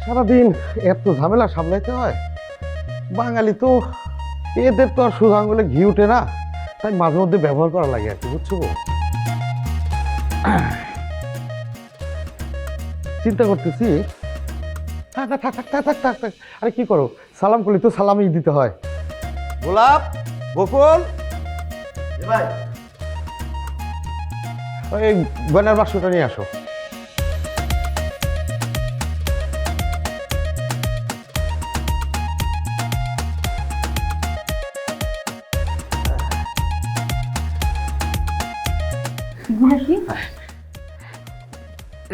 সারাদিন এত ঝামেলা সামলাইতে হয়। বাঙালি তো, এদের তো আর সোজা আঙুলে ঘি উঠে না, তাই মাঝে মধ্যে ব্যবহার করা লাগে আর কি, বুঝছো? চিন্তা করতেছি। থাক থাক থাক থাক থাক থাক থাক। আরে কি করো, সালাম করলে তো সালামই দিতে হয়। গোলাপ, বকুল, ভাই ওই গয়নার বাক্সটা নিয়ে আসো।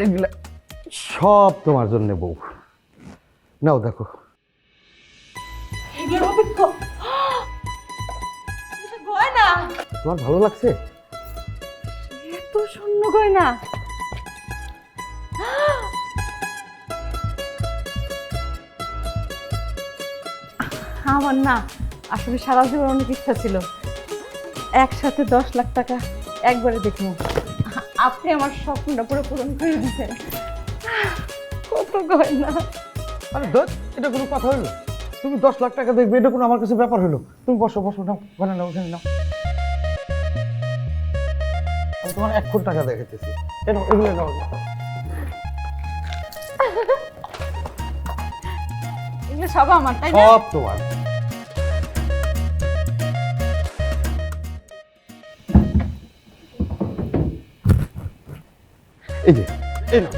এগুলা সব তোমার জন্য বউ। নাও দেখো। গয়না তোমার ভালো লাগছে? এত স্বর্ণ গয়না, আমার না আসলে সারা জীবন অনেক ইচ্ছা ছিল একসাথে 10 লাখ টাকা একবারে দেখবো। আপনি আমার স্বপ্নটা পুরো পূরণ করে দিচ্ছেন। কত গয়না! আরে ধর, এটা কোনো কথা হলো? তুমি 10 লাখ টাকা দেখবে, এটা কোনো আমার কাছে ব্যাপার হলো? তুমি বসো বসো, নাও গয়না নাও, ওখানে নাও। আমি তোমার 1 কোটি টাকা দেখাইতেছি, এগুলো নাও। এগুলো সব আমার, তাই না? সব তোমার। এই যে, এই নাও।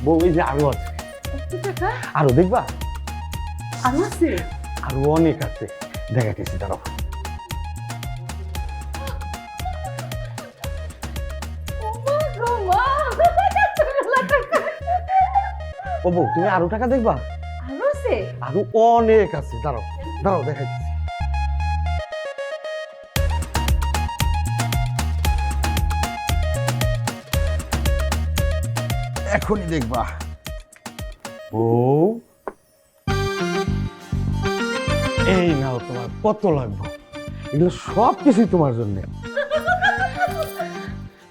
বউ, এই যে আরো আছে। এত টাকা আরো দেখবা? আরো আছে? আরো অনেক আছে, দেখাইতেছি, দাঁড়াও। ও মা, এতগুলা টাকা! ও বউ, তুমি আরো টাকা দেখবা? আরো আছে? আরো অনেক আছে, দাঁড়াও দাঁড়াও, দেখাইতেছি। এখনই দেখবা। বউ, এই নাও, তোমার কত লাগবে? এগুলো সব কিছুই তোমার জন্য।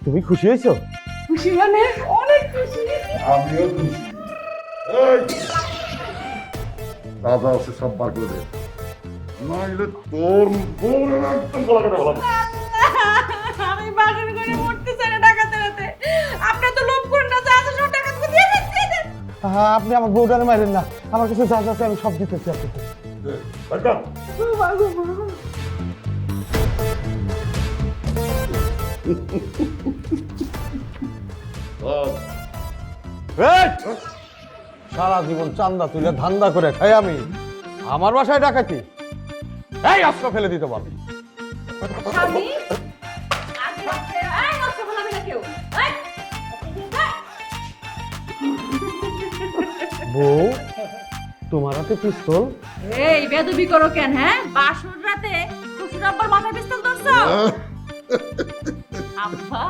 তুমি খুশি হয়েছো? খুশি মানে অনেক খুশি। আমিও খুশি। এই দাদা আছে সব বার করে দে, নাইলে তোর বউরে একদম গলা কেটে ফেলাবো। আমি বাগান করে মরতে চাই না টাকা দেওয়াতে। আপনি তো লোভ করেন না, যা আছে সব টাকা তো দিয়ে দিচ্ছেন। হ্যাঁ, আপনি আমার বউটারে মারেন না, আমার কাছে যা যা আছে আমি সব দিতেছি আপনাকে। দে, একদম। এই! সারা জীবন চান্দা তুলে ধান্দা করে খাই আমি, আমার বাসায় ডাকাতি? এই আজকে ফেলে দিতে পারবি? স্বামী আগে রাখে, এই নষ্ট বলাবি না কেউ। এই! বউ, তোমার হাতে পিস্তল? এই বেদবি করো কেন? হ্যাঁ, বাসর রাতে শ্বশুর আব্বার মাথায় পিস্তল ধরছো? আব্বা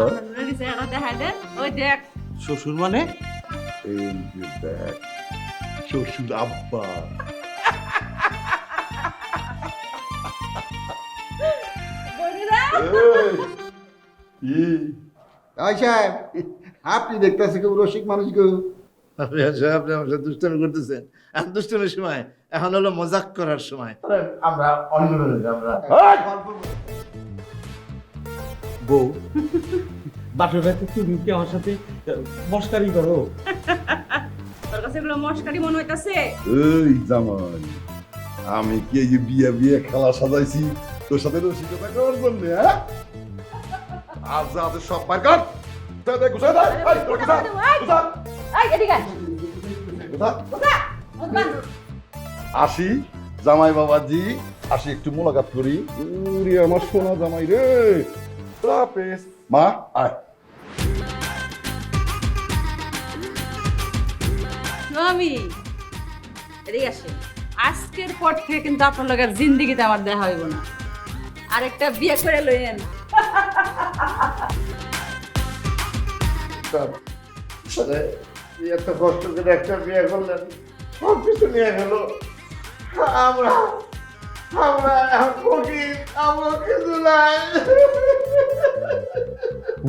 আপনার চেহারা দেখাই দেন, ওই দেখ। শ্বশুর মানে? এই যে দেখ, শ্বশুর আব্বা। বোনেরা, এই সাহেব, আপনি দেখতেছি কেউ রসিক মানুষ কেউ। আপনি আপনি আমার সাথে দুষ্টামি করতেছেন। এখন দুষ্টামির সময়, এখন হলো মজাক করার সময়। আমরা অন্য আমরা বউ, বাসর রাতে তুমি কি আমার সাথে মস্কারি করো? তোর কাছে এগুলো মস্কারি মনে হইতাছে? এই জামাই, আমি কি এই যে বিয়ে বিয়ে খেলা সাজাইছি তোর সাথে রসিকতা করার জন্য? হ্যাঁ, আজ যা আছে সব বার কর। গুছাই দে, গুছাই দে, এই, তোর গুছা, গুছা, এই এদিকে আয়। গুছা। ওঠা, ওঠা। আসি জামাই বাবাজি, আসি একটু মোলাকাত করি। উরে আমার সোনা জামাই রে, হাফেজ। মা আয়। স্বামী এদিকে আসে। আজকের পর থেকে কিন্তু আপনার লগের জিন্দেগিতে আমার দেখা হইব না। আরেকটা বিয়ে করে লইয়েন। এত কষ্ট করে একটা বিয়ে করলেন, সব কিছু নিয়ে গেল। আমরা আমরা এখন ফকির, আমরা কিছু নাই।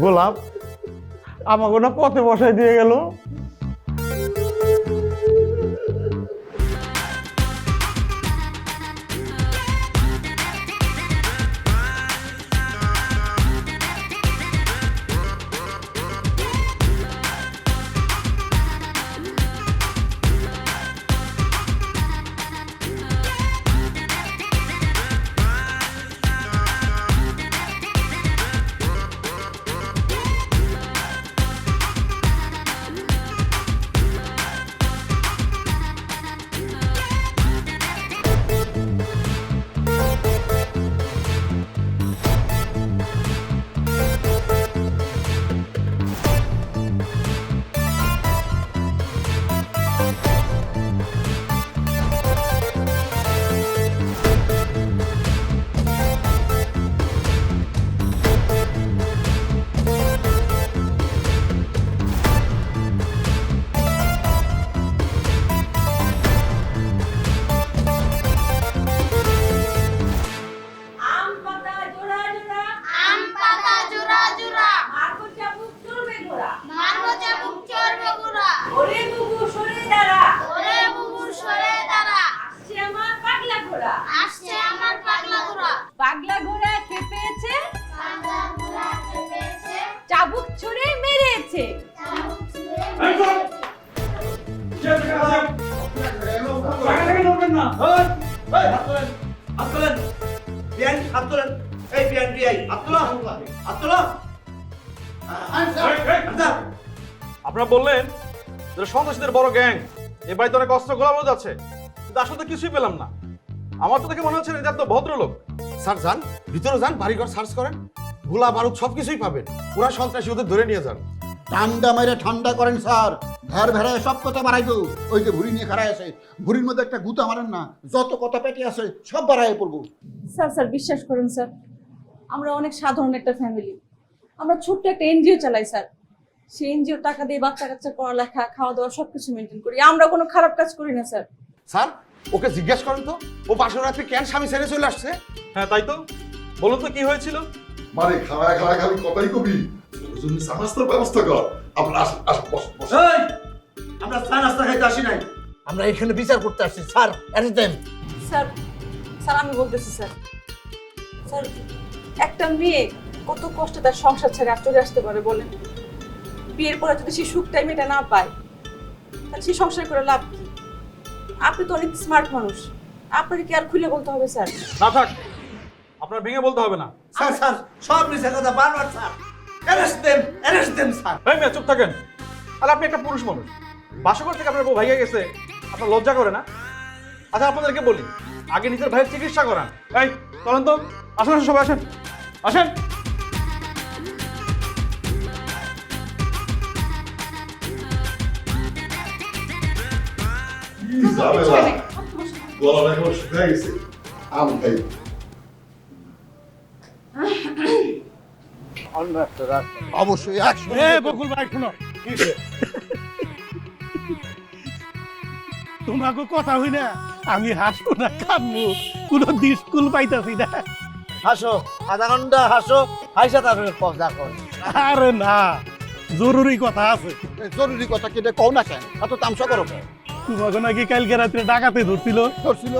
গোলাপ আমাকে না পথে বসাই দিয়ে গেল। পাগলা ঘোড়া খেপেছে, চাবুক ছুঁড়ে মেরেছে। আপনারা বললেন যে সন্ত্রাসীদের বড় গ্যাং এই বাড়িতে অনেক অস্ত্র গোলাবারুদ যাচ্ছে, কিন্তু আসলে তো কিছুই পেলাম না। আমার তো দেখে মনে হচ্ছে এটা তো ভদ্রলোক। স্যার যান, ভিতরে যান, বাড়িঘর সার্চ করেন, গোলা বারুদ সবকিছুই পাবেন। পুরা সন্ত্রাসী ওদের ধরে নিয়ে যান। ঠান্ডা মাইরে ঠান্ডা করেন স্যার, ভের ভেড়ায় সব কথা বাড়াই দো। ওই যে ভুড়ি নিয়ে খাড়ায় আছে, ভুড়ির মধ্যে একটা গুতা মারেন না, যত কথা পেটে আছে সব বাড়াই পড়বো। স্যার স্যার বিশ্বাস করুন স্যার, আমরা অনেক সাধারণ একটা ফ্যামিলি। আমরা ছোট্ট একটা এনজিও চালাই স্যার। সেই এনজিও টাকা দিয়ে বাচ্চা কাচ্চা পড়ালেখা, খাওয়া দাওয়া সবকিছু মেনটেন করি। আমরা কোনো খারাপ কাজ করি না স্যার। স্যার ওকে জিজ্ঞেস করেন তো, ও পাশের রাত্রে কেন স্বামী ছেড়ে চলে আসছে? হ্যাঁ তাই তো, বলুন তো কি হয়েছিল? মানে খাড়ায় খাড়ায় খালি কথাই কবি, তুমি সামাস্তার ব্যবস্থা কর। আমরা আসেন আসেন, বস বস। আমরা চা নাস্তা খাইতে আসি নাই, আমরা এখানে বিচার করতে আসছি। স্যার দেন। স্যার স্যার আমি বলতেছি স্যার, স্যার একটা মেয়ে কত কষ্ট তার সংসার ছেড়ে আর চলে আসতে পারে বলেন? বিয়ের পরে যদি সে সুখ টাইম এটা না পায়, তাহলে সে সংসার করে লাভ কি? আপনি তো অনেক স্মার্ট মানুষ, আপনাকে কি আর খুলে বলতে হবে স্যার? না থাক, আপনার ভেঙে বলতে হবে না। স্যার সব মিশে কথা বারবার স্যার। অ্যারেস্ট দেন স্যার। এই মেয়ে চুপ থাকেন। আর আপনি একটা পুরুষ মানুষ, বাসঘর থেকে আপনার বউ ভাইয়া গেছে, আপনার লজ্জা করে না? আচ্ছা আপনাদেরকে বলি, আগে নিজের ভাইয়ের চিকিৎসা করান। এই চলেন তো, আসেন আসেন সবাই আসেন আসেন। কি ঝামেলা, গলাটা এখন শুকিয়ে গেছে। আম খাই। অবশ্যই একশো। বকুল ভাই শোনো, তোমাকে কথা হই না, আমি হাসবো না কাঁদবো, কোনো স্কুল পাইতাছি না। হাসো, আধা ঘন্টা হাসো, হাইসা তারপরে কথা কর। আরে না, জরুরি কথা আছে। জরুরি কথা কেটে কও না কেন, এত তামসা করো কেন? তোমাকে নাকি কালকে রাত্রে ডাকাতে ধরছিল, করছিল?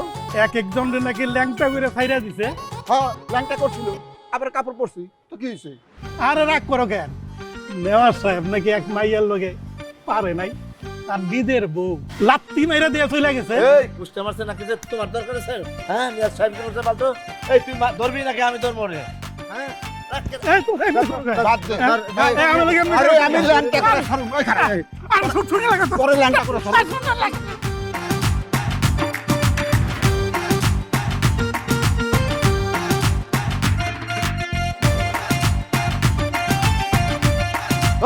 একজন নাকি ল্যাংটা করে ফাইরা দিছে। হ্যাঁ ল্যাংটা করছিল, আবার কাপড় পরছি তো কি হয়েছে? আরে রাগ করো কেন? নেওয়ার সাহেব নাকি এক মাইয়ার লগে পারে নাই, তার নিজের বউ লাত্তি মাইরা দিয়ে চলে গেছে। এই বুঝতে পারছে নাকি যে তোমার দরকার আছে? হ্যাঁ নিয়াজ সাহেব করতে পারতো। এই তুই ধরবি নাকি আমি ধরবো রে? হ্যাঁ এই তো, এই তো, বাদ দে, হ্যাঁ, ভাই, এই আমার লগে আরে আমি ল্যাংটা করে ছাড়ুম, ওই খারাপ। আর সব শুনে লাগে তো। পরে ল্যাংটা করে ছাড়ুম।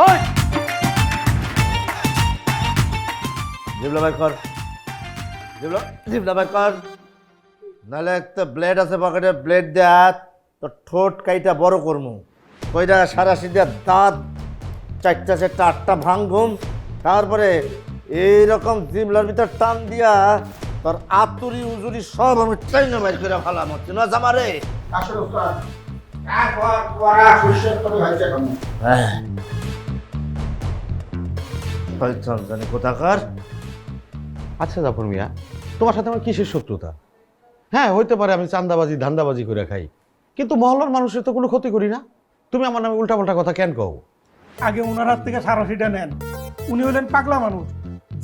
ওই জিবলা ভাই কর, জিবলা ভাই কর, নাহলে একটা ব্লেড আছে পকেটে, ব্লেড দিয়ে হাত তোর ঠোঁট কাইটা বড় করমু। কইটা সারা সিধা দাঁত চারটা আটটা ভাঙুম, তারপরে এইরকম জিবলার ভিতর টান দিয়া তোর আতুরি উজুরি সব আমি চাইনা বাইর করে ফেলাম হচ্ছে না জামারে। আসলে স্যার কাক করা সরষের তবে ভাইছে খামু। হ্যাঁ শয়তান জানি কোথাকার। আচ্ছা জাফর মিয়া, তোমার সাথে আমার কিসের শত্রুতা? হ্যাঁ, হইতে পারে আমি চান্দাবাজি ধান্দাবাজি করে খাই, কিন্তু মহল্লার মানুষের তো কোনো ক্ষতি করি না। তুমি আমার নামে উল্টাপাল্টা কথা কেন কও? আগে ওনার হাত থেকে সারাশিটা নেন। উনি হলেন পাগলা মানুষ,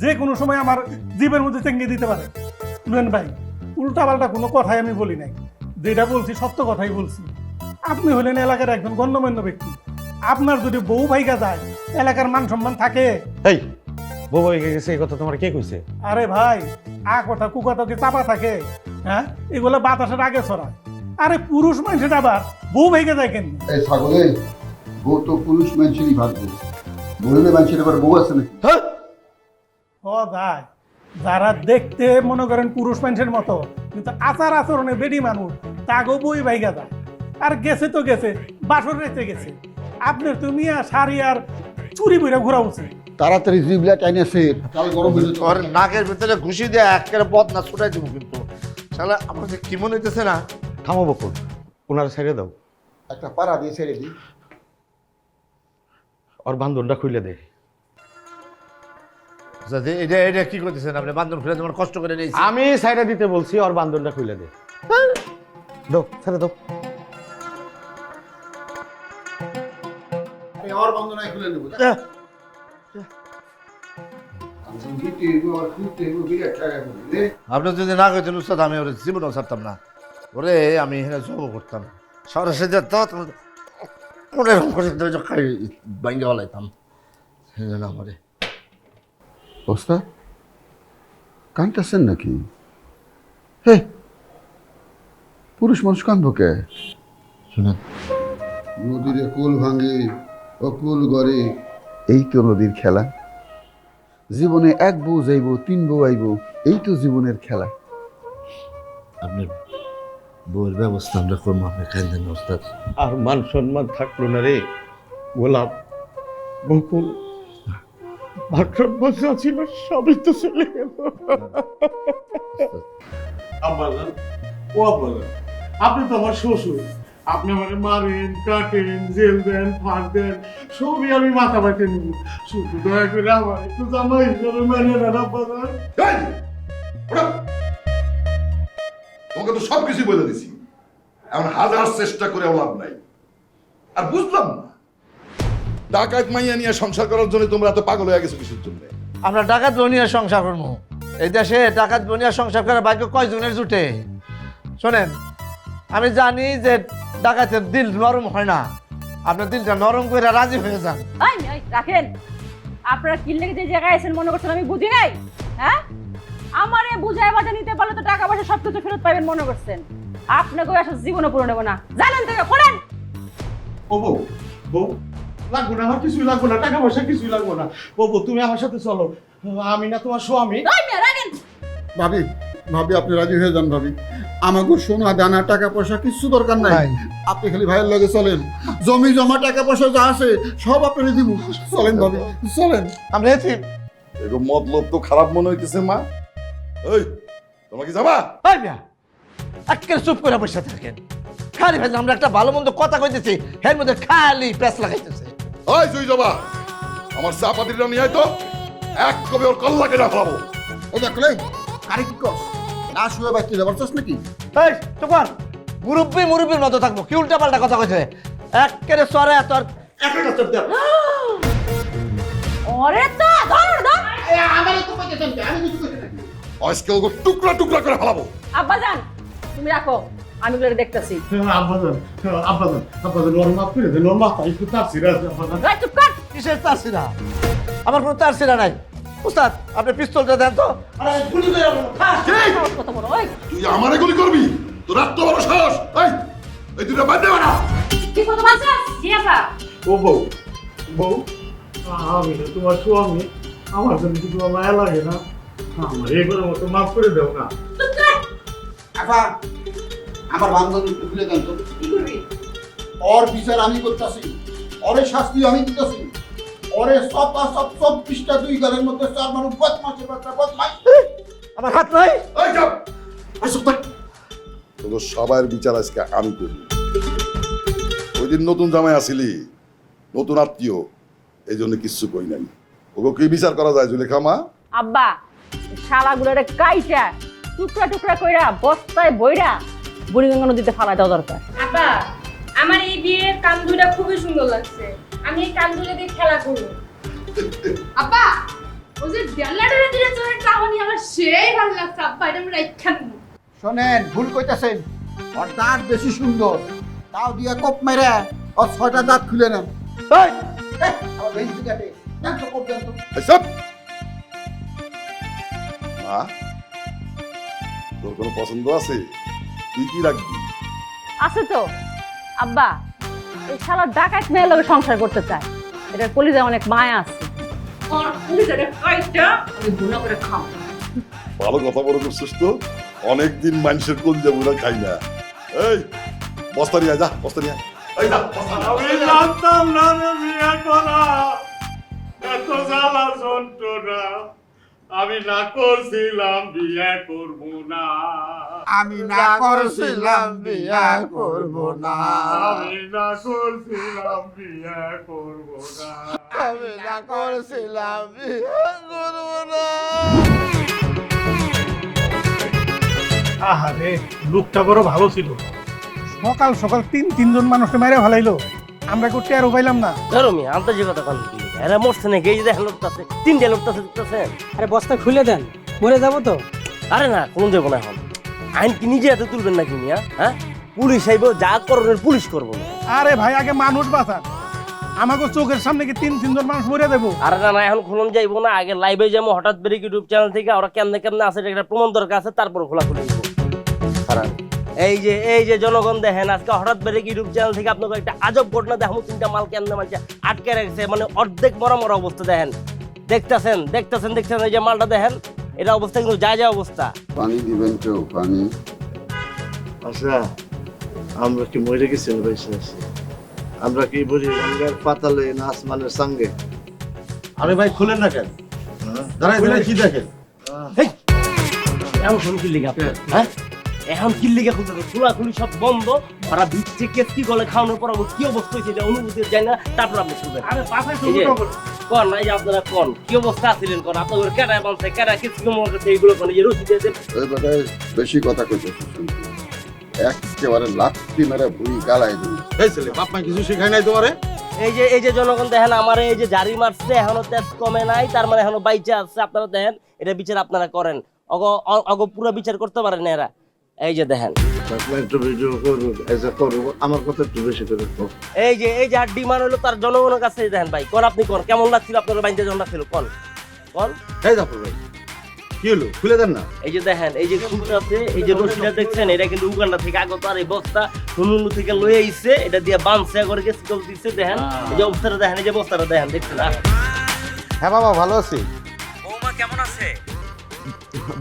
যে কোনো সময় আমার জীবের মধ্যে চেঙ্গে দিতে পারে। শুনেন ভাই, উল্টাপাল্টা কোনো কথাই আমি বলি নাই, যেটা বলছি সত্য কথাই বলছি। আপনি হলেন এলাকার একজন গণ্যমান্য ব্যক্তি, আপনার যদি বউ ভাইগা যায় এলাকার মান সম্মান থাকে? এই বউ হয়ে গেছে, এই কথা তোমার কে কইছে? আরে ভাই, আ কথা কু কথা কি চাপা থাকে? হ্যাঁ, এগুলো বাতাসের আগে ছড়ায়। আরে পুরুষ মানুষের আবার বউ ভাইগা যায় কেন? এই ছাগলে বউ তো পুরুষ মানুষেরই ভাববে, মহিলা মানুষের আবার বউ আছে নাকি? ও যায়, যারা দেখতে মনে করেন পুরুষ মানুষের মতো কিন্তু আচার আচরণে বেডি মানুষ, তাগো বই ভাইগা যায়। আর গেছে তো গেছে, বাসর রেখে গেছে। আপনার তো মিয়া শাড়ি আর চুরি বইরা ঘোরা উচিত। তাড়াতাড়ি জিবলা টাইনেছে, কাল গরম হয়ে যেতে তোর পারে। নাকের ভিতরে ঘুষি দিয়ে একেবারে পথ না ছুটাই দেবো কিন্তু। শালা আমার যে কি মনে হইতেছে না। থামো বকুল, ওনারা ছেড়ে দাও, একটা পাড়া দিয়ে ছেড়ে দিই। ওর বান্ধনটা খুলে দে। যদি এটা এটা কি করতেছেন আপনি? বান্ধব খুলে তোমার কষ্ট করে নিয়েছি আমি সাইডে দিতে বলছি, ওর বান্ধনটা খুলে দে। দাও, ছেড়ে দাও। আরে আর বন্ধনায় খুলে নেব। আমি দিতে এগো আর খুঁজতে এগো বিরাট টাকা করে রে। আপনি যদি না করতেন উস্তাদ, আমি ওর জীবনও ছাড়তাম না। ওরে আমি এখানে জব করতাম, সরাসরি যেতাম ওরে এরকম করে খাই ভাঙ্গে ফেলাইতাম। সেই জন্য আমারে ওস্তাদ কানতেছেন নাকি? হে, পুরুষ মানুষ কানবো কে? শুনেন, নদীরে কুল ভাঙে ও কুল গড়ে, এই তো নদীর খেলা। জীবনে এক বউ যাইব, তিন বউ আইব, এই তো জীবনের খেলা। আপনি বউয়ের ব্যবস্থা আমরা করবো, আপনি খাই দেন ওস্তাদ। আর মান সম্মান থাকলো না রে গোলাপ। বকুল মান সম্মান যা ছিল সবই তো চলে গেল। আব্বাজান, ও আব্বাজান, আপনি তো আমার শ্বশুর। আপনি আমাকে মারেন, কাটেন, জেল দেন, ফাঁস দেন, সবই আমি মাথা ব্যথে নিব। শুধু দয়া করে আমার একটু জামাই হিসেবে মেনে নেন আব্বাজান। এই, ওঠো। তোমাকে তো সবকিছু বলে দিছি, এখন হাজার চেষ্টা করে লাভ নাই। আর বুঝলাম না, ডাকাত মাইয়া নিয়ে সংসার করার জন্য তোমরা এত পাগল হয়ে গেছো কিসের জন্য? আমরা ডাকাত বনিয়া সংসার করবো। এই দেশে ডাকাত বনিয়া সংসার করার ভাগ্য কয়জনের জুটে? শোনেন, আমি জানি যে ডাকাতের দিল নরম হয় না। আপনার দিলটা নরম করে রাজি হয়ে যান। এই রাখেন, আপনারা কি লেগে যে জায়গায় আছেন মনে করছেন আমি বুঝি নাই? হ্যাঁ, আমারে বুঝায় বাজা নিতে পারলে তো টাকা পয়সা সবকিছু ফেরত পাবেন মনে করছেন। আপনাকে আসলে জীবনে পুরো নেবো না, জানেন থেকে পড়েন। ও বউ, বউ লাগবো না, আমার কিছুই লাগবো না, টাকা পয়সা কিছুই লাগবো না। বউ, তুমি আমার সাথে চলো, আমি না তোমার স্বামী। রাখেন, ভাবি, ভাবি আপনি রাজি হয়ে যান ভাবি। আমাকে সোনা দানা টাকা পয়সা কিছু দরকার নাই, আপনি খালি ভাইয়ের লগে চলেন। জমি জমা টাকা পয়সা যা আছে সব আপনাকে দিব। চলেন ভাবি, চলেন। আমরা এতিম। এরকম মতলব তো খারাপ মনে হইতেছে মা। ওই, তোমরা কি যাবা? ভাই মিয়া, একেবারে চুপ করে বসে থাকেন। খালি ভাই আমরা একটা ভালো মন্দ কথা কইতেছি, এর মধ্যে খালি প্যাঁচ লাগাইতেছে। ওই তুই যাবা, আমার চা পাতিটা নিয়ে আয় তো, এক কবে ওর কল্লা কেটে ফেলাবো। ও দেখলে আরে কি কর না শুয়ে বাইতে যাবার চাস নাকি? এই চুপ কর, মুরব্বির মতো থাকবো, কি উল্টা পাল্টা কথা কইছে? একেবারে সরে তোর একটা চুপ দে। ওরে তো ধর ধর। আমারে তো কইতেছেন আমি কিছু কইতে নাকি? আজকে ওকে টুকরা টুকরা করে ফেলাবো। আব্বাজান তুমি রাখো, আমি ওগুলো দেখতেছি। আব্বাজান, আব্বাজান, আব্বাজান, ওর মাফ করে দেন, ওর মাথা একটু তাপসিরা আছে আব্বাজান। এই চুপ কর। কিসের তারসিরা? আমার কোনো তারসিরা নাই। উস্তাদ, আপনি পিস্তলটা দেন তো। আরে গুলি করে দেবো। কত বড় ওই তুই আমারে গুলি করবি? তোর এত বড় সাহস? এই দুটো বাদ দেবে না। কি কথা বলছিস? জি আপা। ও বউ, বউ, আমি তো তোমার স্বামী, আমার জন্য কি তোমার মায়া লাগে না? আমার এগুলোর মতো মাফ করে দেও না। চুপ কর। আপা আমার বান্ধবী একটু খুলে দেন তো। কি করবি? ওর বিচার আমি করতেছি, ওরে শাস্তি আমি দিতেছি। ওরে সব 24টা 2 গালের মধ্যে 4 মানুষ বদমাশে বাচ্চা বদমাশ। আমার হাত নাই। এই চুপ! এই চুপ থাক। তোদের সবার বিচার আজকে আমি করি। ওই দিন নতুন জামাই আসিলি, নতুন আত্মীয়, এই জন্য কিচ্ছু কই নাই। ওকে কি বিচার করা যায় জুলেখা মা? আব্বা শালাগুলোরে কাইটা টুকরা টুকরা কইরা বস্তায় বইরা বুড়িগঙ্গা নদীতে ফালাই দেওয়া দরকার। আপা আমার এই বিয়ের কান দুইটা খুবই সুন্দর লাগছে, আমি এই কান দুইটা দিয়ে খেলা করবো। আপা ওই যে ডেলাডারে দিলে চোরের কাহিনী আমার সেই ভালো লাগছে আপা, এটা আমি রাইখা নেব। শোনেন, ভুল কইতাছেন। ওর দাঁত বেশি সুন্দর, তাও দিয়া কোপ মেরে ওর 6টা দাঁত খুলে নেন। এই, আমার ভেঙে কাটে। দেন তো কোপ দেন তো। এই চুপ! মা, তোর কোনো পছন্দ আছে? তুই কি রাখবি? আছে তো আব্বা, এই শালা ডাকাত মেয়ের লগে সংসার করতে চায়, এটার কলিজায় অনেক মায়া আছে। আর কলিজাটা কাইটা আমি গুণা করে খাবো। ভালো কথা বলে করছিস তো। অনেকদিন মানুষের কোন যাবো না খাই না। এই বস্তা নিয়ে আয়, যা বস্তা নিয়ে আয়। এই যা, বস্তা নিয়ে আয়। আমি জানতাম না রে বিয়ে করা এত জ্বালা যন্ত্রণা, আমি না করছিলাম বিয়ে করব না, আমি না করছিলাম বিয়া করব না, আমি না করছিলাম বিয়ে করব না, আমি না করছিলাম বিয়া করব না। আহারে লোকটা বড় ভালো ছিল, সকাল সকাল তিনজন মানুষকে মেরে ফেলাইলো, আমরা করতে আর পাইলাম না। ধরো মি আন্তর্জাতিকতা কোন কি এরা মরছে নাকি? এই যে দেখেন লোকটাছে, তিনটে লোকটাছে। আরে বস্তা খুলে দেন, মরে যাবো তো। আরে না, কোন যাবো না এখন। আইন কি নিজে হাতে তুলবেন নাকি মিয়া? হ্যাঁ, পুলিশ আইব, যা করবেন পুলিশ করবো না। আরে ভাই আগে মানুষ বাঁচান, আমাকে চোখের সামনে কি তিনজন মানুষ মরে দেবো? আরে না, এখন খুলন যাইবো না, আগে লাইভে যাবো হঠাৎ বেরিয়ে ইউটিউব চ্যানেল থেকে ওরা কেমনে আছে একটা প্রমাণ দরকার আছে, তারপর খোলা খুলে দিব। এই যে জনগণ দেখেন, আজকে হঠাৎ বেড়ে ইউটিউব চ্যানেল থেকে আপনাকে একটা আজব ঘটনা দেখাবো। 3টা মাল কেমনে মানছে আটকে রেখেছে, মানে অর্ধেক মরা অবস্থা দেখেন। দেখতেছেন এই যে মালটা দেখেন, এটা অবস্থা কিন্তু যা অবস্থা। পানি দিবেন কেউ? পানি? আচ্ছা, আমরা কি মরে গেছি? আমরা কি বলি গঙ্গার পাতালে না আসমানের সঙ্গে? আরে ভাই খুলেন না কেন? দাঁড়াই কি দেখেন? এখন শুন কি লিখা হ্যাঁ, এখন কি লিখা খোলাখুলি সব বন্ধ। ওরা ভিতরে কেসকি গলে খাওয়ানোর পর কি অবস্থা হয়েছে এটা অনুভূতি যায় না, তারপর আপনি শুনবেন। আরে পাশে কোন এই যে আপনারা কোন কি অবস্থা আছিলেন, কোন আপনাদের কেডা বানছে, কেডা কেসকি মনে করছে, এইগুলো কোন এই রসিদ দিয়ে দেন। ওই বেটায় বেশি কথা কইতেছিস শুনছি, একেবারে লাথি মেরে ভুঁড়ি গালায় দিবি। এই ছেলে বাপ মা কিছু শেখায় নাই তোমারে? এই যে জনগণ দেখেন, আমার এই যে জারি মারছে, এখনো তেজ কমে নাই, তার মানে এখনো বাইচে আছে। আপনারা দেখেন, এটা বিচার আপনারা করেন, অগ পুরো বিচার করতে পারেন না এরা। এই যে দেখেন, একটু ভিডিও করবো, আমার কথা একটু বেশি করে কর। এই যে আর ডিমান্ড হলো তার জনগণের কাছে। দেখেন ভাই, কোন আপনি কোন কেমন লাগছিল আপনার বাইন্দে যখন লাগছিল, কোন এই জাফর ভাই কি হলো? খুলে দেন না। এই যে দেখেন, এই যে খুলটাতে এই যে রশিটা দেখছেন, এটা কিন্তু উগান্ডা থেকে আগত। আর এই বস্তা হুলুলু থেকে লয়ে আইছে, এটা দিয়ে বানছে করে গেছে দিচ্ছে। দেখেন এই যে অবস্থাটা দেখেন, এই যে বস্তাটা দেখেন, দেখছেন? হ্যাঁ বাবা ভালো আছি। বৌমা কেমন আছে?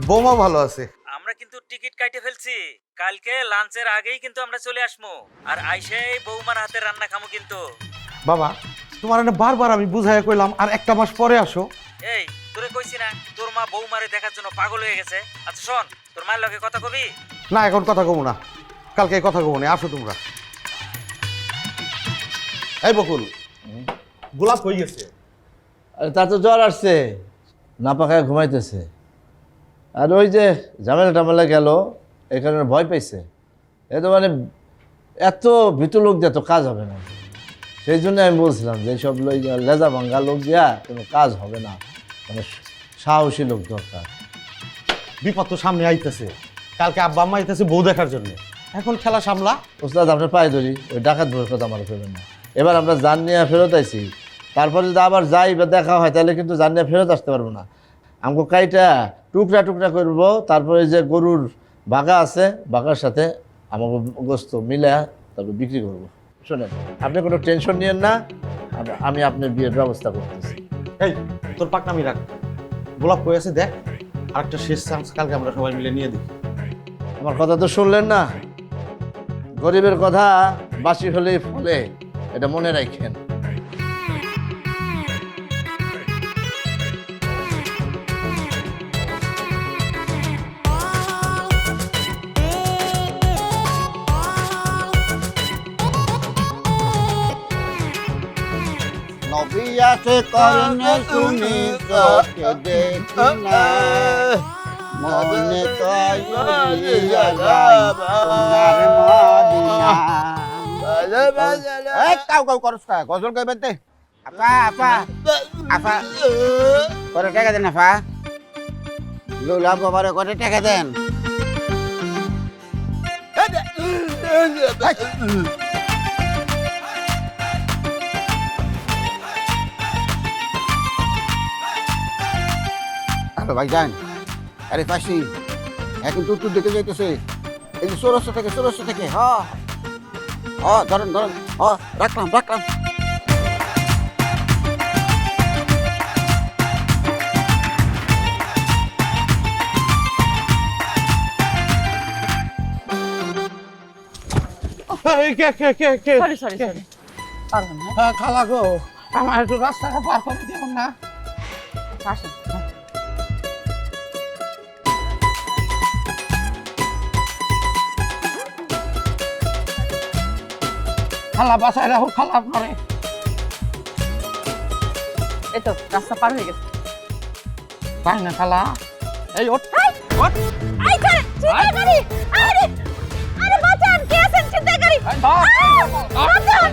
বৌমা ভালো আছে। আমরা কিন্তু টিকিট কাটে ফেলছি, কালকে লাঞ্চের আগেই কিন্তু আমরা চলে আসবো, আর আইসে বৌমার হাতে রান্না খামো কিন্তু। বাবা তোমার এনে বারবার আমি বুঝাইয়া কইলাম আর একটা মাস পরে আসো। এই তোরে কইছি না, তোর মা বৌমারে দেখার জন্য পাগল হয়ে গেছে। আচ্ছা শোন, তোর মায়ের লগে কথা কবি? না এখন কথা কমু না, কালকে কথা কমু না, আসো তোমরা। এই বকুল, গোলাপ হয়ে গেছে। আরে তা তো জ্বর আসছে, না পাখায় ঘুমাইতেছে। আর ওই যে ঝামেলা গেল, এই কারণে ভয় পাইছে। এ তো মানে এত ভীতু লোক দিয়ে তো কাজ হবে না। সেই জন্য আমি বলছিলাম যে এইসব লেজা ভাঙ্গা লোক দিয়া কোনো কাজ হবে না, মানে সাহসী লোক দরকার। বিপদ তো সামনে আইতেছে, কালকে আব্বা আম্মা আইতেছে বউ দেখার জন্য, এখন খেলা সামলা। ওস্তাদ আপনার পায়ে ধরি, ওই ডাকাত বউয়ের কথা আমার ফেরবেন না। এবার আমরা জান নিয়ে ফেরত আইছি, তারপরে যদি আবার যাই বা দেখা হয় তাহলে কিন্তু জান নিয়ে ফেরত আসতে পারবো না। আমাকে কাইটা টুকরা করব, তারপরে যে গরুর বাগা আছে, বাগার সাথে আমাকে গোস্ত মিলে তারপর বিক্রি করবো। শোনেন, আপনি কোনো টেনশন নিয়েন না, আমি আপনার বিয়ের ব্যবস্থা করতেছি। এই তোর পাকনামি রাখ, গোলাপ কই আছে দেখ, আরেকটা শেষ চান্স কালকে আমরা সবাই মিলে নিয়ে দিই। আমার কথা তো শুনলেন না, গরিবের কথা বাসি হলেই ফলে, এটা মনে রাখেন। নবী আছে করনে শুনি চোখে দেখি না মনে তো উড়িয়া যায় সোনার মদিনা। এই কাউ কাউ করস কা গজল গাইবেন তে আপা আপা আপা করে টাকা দেন আপা লোলা বাবারে করে টাকা দেন। হ্যালো ভাইজান, আরে পাশি এখন তুই দেখে যাইতেছে এই যে চৌরাস্তা থেকে হ ধরেন ধরেন রাখলাম রাখলাম। সরি সরি সরি পারবেন না। খালা গো আমার একটু রাস্তাটা পার করে দেবেন না? আসেন। খালা বাসায় রাখো, খালা করে এই তো রাস্তা পার হয়ে গেছে। তাই না খালা? এই ওঠ আই করে চিন্তাকারী, আরে আরে বাঁচান, কে আছেন চিন্তাকারী? বাঁচান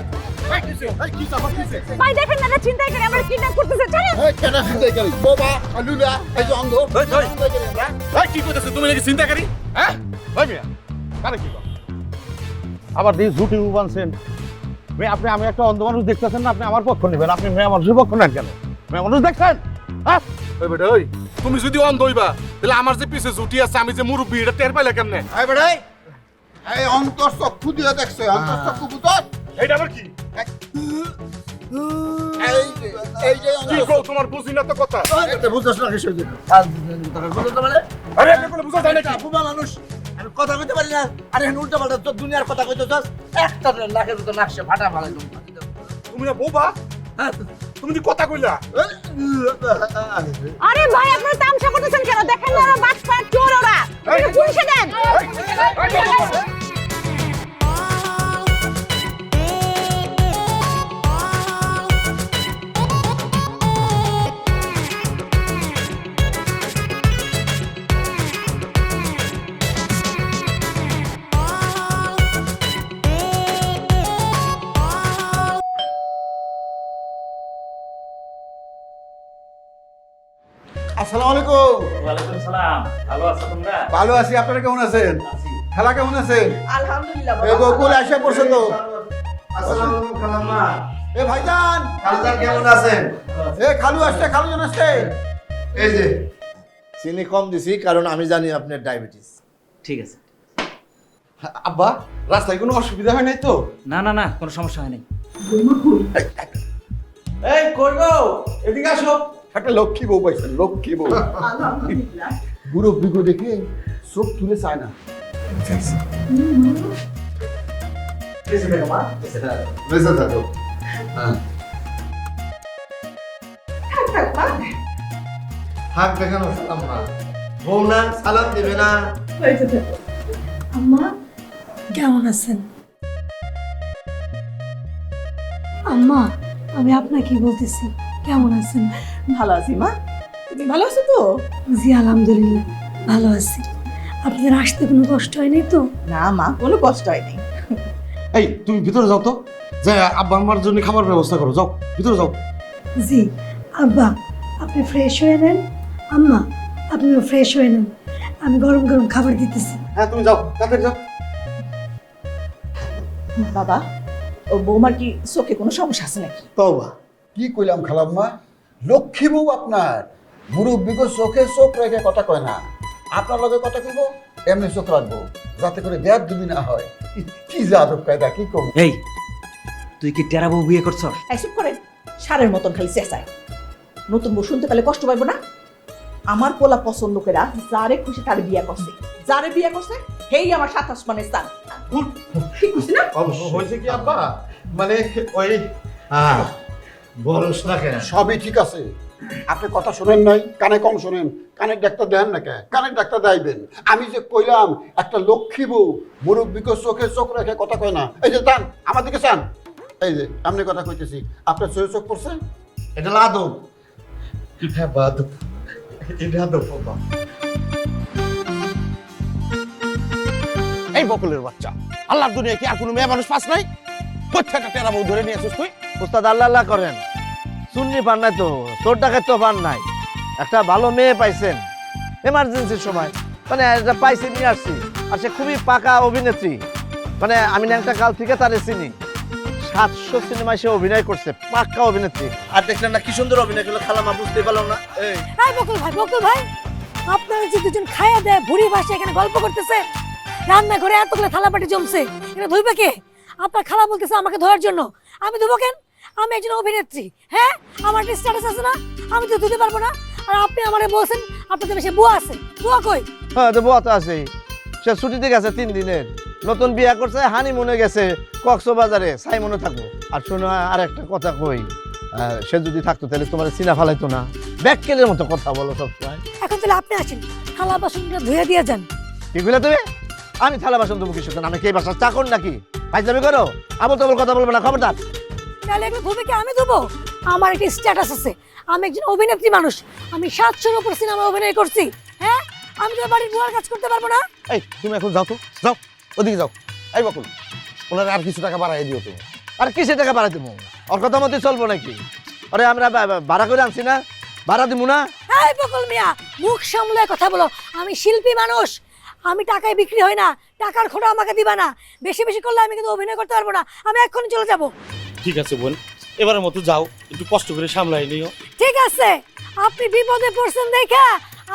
ভাই, দেখেন না চিন্তাকারী আমার কিডন্যাপ করতেছে, চলেন। এই কেন চিন্তাই করি বাবা আলুলা এই যে অন্ধ কি করতেছে তুমি নাকি চিন্তাকারী? হ্যাঁ ভাই মিয়া কারে কি কর? আবার দিয়ে ঝুটি বানছেন। আপনি আমি একটা অন্ধ মানুষ দেখতেছেন না, আপনি আমার পক্ষ নেবেন, আপনি মেয়ে মানুষের পক্ষ নেন কেন? মেয়ে মানুষ দেখছেন? হ্যাঁ ওই বেটা ওই তুমি যদি অন্ধ হইবা তাহলে আমার যে পিছে জুটি আছে আমি যে মুরব্বি এটা টের পাইলে কেমনে? এই বেড়াই এই অন্তর চক্ষু দিয়ে দেখছে, অন্তর চক্ষু বুঝছ? এইটা আবার কি? এই যে কি কও তোমার বুঝি না তো কথা? এটা বুঝছ না কিছু দিন আরে আপনি বলে বুঝা যায় নাকি? বুবা মানুষ আমি কথা কইতে পারি না। আরে উল্টা পাল্টা তো দুনিয়ার কথা কইতেছস, একটা নাকের ভিতর নাকশে ফাটা ফালাই দেব। তুমি না বউবা? হ্যাঁ তুমি কি কথা কইলা? আরে ভাই, আপনারা তামসা করতেছেন কেন? দেখেন না ওরা বাটপার চোর, ওরা পুলিশে দেন। আসসালামু আলাইকুম। ওয়ালাইকুম সালাম। ভালো আছো তোমরা? ভালো আছি, আপনারা কেমন আছেন? খালা কেমন আছেন? আলহামদুলিল্লাহ এই বকুল আসে পড়ছে তো। আসসালামু আলাইকুম খালাম্মা। এ ভাইজান, খালুজান কেমন আছেন? এ খালু আসছে, খালুজন আসছে। এই যে চিনি কম দিছি কারণ আমি জানি আপনার ডায়াবেটিস। ঠিক আছে। আব্বা, রাস্তায় কোনো অসুবিধা হয় নাই তো? না না না, কোনো সমস্যা হয় নাই। এই কই গো, এদিকে আসো। একটা লক্ষ্মী বউ পাইছেন, লক্ষ্মী বউ। বুড়ো বিগো দেখে চোখ তুলে চায় না। বেঁচে থাকো। হাত দেখানো সালাম্মা। বউ না সালাম দেবে না। আম্মা কেমন আছেন? আম্মা আমি আপনাকে বলতেছি, কেমন আছেন? ভালো আছি মা, তুমি ভালো আছো তো? জি আলহামদুলিল্লাহ ভালো আছি। আপনাদের আসতে কোনো কষ্ট হয়নি তো? না মা, কোনো কষ্ট হয় নাই। এই তুমি ভিতরে যাও তো, যে আব্বা আমার জন্য খাবার ব্যবস্থা করো, যাও ভিতরে যাও। জি আব্বা আপনি ফ্রেশ হয়ে নেন, আম্মা আপনিও ফ্রেশ হয়ে নেন, আমি গরম গরম খাবার দিতেছি। হ্যাঁ তুমি যাও, তাড়াতাড়ি যাও। বাবা, ও বৌমার কি চোখে কোনো সমস্যা আছে নাকি? তওবা, কি কইলাম খালাম্মা, লক্ষ্মী বউ আপনার। মুরব্বিগো চোখে চোখ রেখে কথা কয় না, আপনার লগে কথা কইব এমনি চোখ রাখবো, যাতে করে দেয়ার দুবি না হয়। কি যে আদব কায়দা, কি কম। এই তুই কি টেরা বউ বিয়ে করছস? চুপ করেন, সারের মতন খালি চেঁচায়। নতুন বউ শুনতে পেলে কষ্ট পাইব না? আমার পোলা পছন্দ করে যারে খুশি তারে বিয়া করছে, যারে বিয়া করছে হেই আমার সাত আসমানের স্থান। ঠিক করছি না? হয়েছে কি আব্বা, মানে ওই বলস না কেন? সবই ঠিক আছে, আপনি কথা শোনেন নাই, কানে কম শোনেন, কানের ডাক্তার দেন না কে? কানের ডাক্তার দেয়বেন। আমি যে কইলাম একটা লক্ষ্মী বউ মুরব্বিকে চোখে চোখ রেখে কথা কয় না। এই যে চান আমার দিকে চান, এই যে আপনি কথা কইতেছি, আপনার চোখে চোখ পড়ছে? এটা লাদব। হ্যাঁ বাদব, এটা তো বাবা। এই বকুলের বাচ্চা, আল্লাহর দুনিয়া কি আর কোনো মেয়ে মানুষ পাস নাই? কোথাটা টেরা বউ ধরে নিয়ে আসিস তুই? ওস্তাদ আল্লাহ আল্লাহ করেন, সুন্নি পান নাই তো, তোর টাকায় তো পান নাই। একটা ভালো মেয়ে পাইছেন এমার্জেন্সির সময়, মানে এটা পাইছে নিয়ে আসছি। আর সে খুবই পাকা অভিনেত্রী, মানে আমি ন্যাংটা কাল থেকে তারে চিনি। 700 সিনেমায় সে অভিনয় করছে, পাক্কা অভিনেত্রী। আর দেখলেন না কি সুন্দর অভিনয় করলো, খালামা বুঝতে পারলাম না। এই বকুল ভাই আপনারা যে দুজন খাইয়া দেয় ভুড়ি ভাসে এখানে গল্প করতেছে, রান্নাঘরে এতগুলো থালাবাটি জমছে, এটা ধুইবে কে? আপনার খালা বলতেছে আমাকে ধোয়ার জন্য, আমি ধুবো কেন? আমি একজন অভিনেত্রী, হ্যাঁ আমার একটা স্ট্যাটাস আছে না, আমি তো ধুতে পারবো না। আর আপনি আমারে বলছেন আপনাদের বেশি বুয়া আছে, বুয়া কই? হ্যাঁ তো বউ তো আছে, সে ছুটিতে গেছে 3 দিনের, নতুন বিয়ে করছে, হানিমুনে গেছে কক্সবাজারে, সাইমনে থাকবো। আর শোনো আর একটা কথা কই, সে যদি থাকতো তাহলে তোমার চিনা ফালাইতো না। ব্যাককেলের মতো কথা বলো সবসময়। এখন তাহলে আপনি আসেন, থালা বাসনগুলো ধুয়ে দিয়ে যান। কি কইলে তুমি? আমি থালা বাসন দেবো কিসের জন্য? আমি কি এই বাসার চাকর নাকি? ফাইজলামি করো, আবল তাবল কথা বলবো না, খবরদার। তাহলে এগুলো ধুবে কি আমি ধুবো? আমার একটা স্ট্যাটাস আছে, আমি একজন অভিনেত্রী মানুষ, আমি 700-র উপর সিনেমা অভিনয় করছি, হ্যাঁ আমি তো বাড়ির বুয়ার কাজ করতে পারবো না? এই তুমি এখন যাও তো, যাও ওদিকে যাও। এই বকুল, ওনার আর কিছু টাকা বাড়াই দিও তুমি। আর কিসে টাকা বাড়াই দেবো? ওর কথা মতো চলবো নাকি? আরে আমরা ভাড়া করে আনছি না, ভাড়া দিব না? এই বকুল মিয়া, মুখ সামলে কথা বলো, আমি শিল্পী মানুষ, আমি টাকায় বিক্রি হই না, টাকার খোটা আমাকে দিবা না। বেশি বেশি করলে আমি কিন্তু অভিনয় করতে পারবো না, আমি এক্ষুনি চলে যাব। ঠিক আছে বোন, এবারের মতো যাও, একটু কষ্ট করে সামলাই নিও। ঠিক আছে, আপনি বিপদে পড়ছেন দেখা